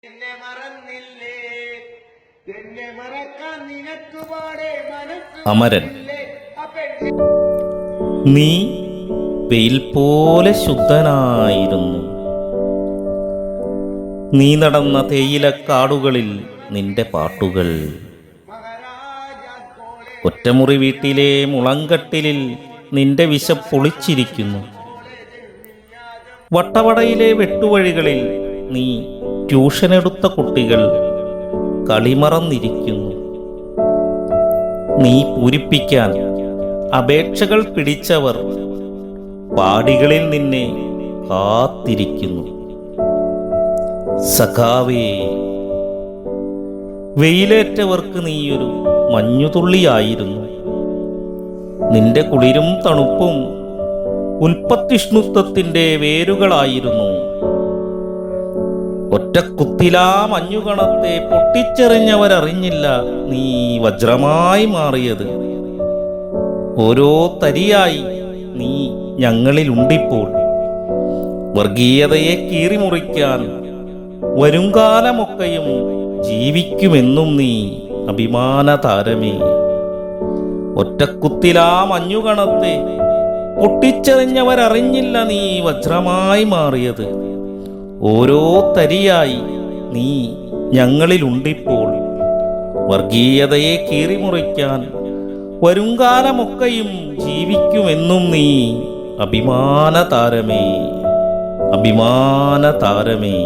എന്നെ മറന്നില്ലേ, എന്നെ മറക്കാൻ നിനക്ക് പാടെ മനസ്സ് അമരൻ. നീ വെയിൽ പോലെ ശുദ്ധനായിരുന്നു. നീ നടന്ന തേയിലക്കാടുകളിൽ നിന്റെ പാട്ടുകൾ. ഒറ്റമുറി വീട്ടിലെ മുളങ്കട്ടിലിൽ നിന്റെ വിശപ്പൊളിച്ചിരിക്കുന്നു. വട്ടവടയിലെ വെട്ടുവഴികളിൽ നീ ട്യൂഷനെടുത്ത കുട്ടികൾ കളിമറന്നിരിക്കുന്നു. നീ പൂരിപ്പിക്കാൻ അപേക്ഷകൾ പിടിച്ചവർ പാടികളിൽ നിന്നെ കാത്തിരിക്കുന്നു. സഖാവേ, വെയിലേറ്റവർക്ക് നീയൊരു മഞ്ഞുതുള്ളിയായിരുന്നു. നിന്റെ കുളിരും തണുപ്പും ഉൽപ്പത്തിഷ്ണുത്വത്തിൻ്റെ വേരുകളായിരുന്നു. ഒറ്റക്കുത്തിലാ മഞ്ഞുകണത്തെ പൊട്ടിച്ചെറിഞ്ഞവരറിഞ്ഞില്ല നീ വജ്രമായി മാറിയത്. ഓരോ തരിയായി നീ ഞങ്ങളിലുണ്ടിപ്പോൾ. വർഗീയതയെ കീറിമുറിക്കാൻ വരുംകാലമൊക്കെയും ജീവിക്കുമെന്നും നീ അഭിമാന താരമേ. ഒറ്റക്കുത്തിലാ മഞ്ഞുകണത്തെ പൊട്ടിച്ചെറിഞ്ഞവരറിഞ്ഞില്ല നീ വജ്രമായി മാറിയത്. ഓരോ തരിയായി നീ ഞങ്ങളിലുണ്ടിപ്പോൾ. വർഗീയതയെ കീറിമുറിക്കാൻ വരുംകാലമൊക്കെയും ജീവിക്കുമെന്നും നീ അഭിമാന താരമേ, അഭിമാന താരമേ.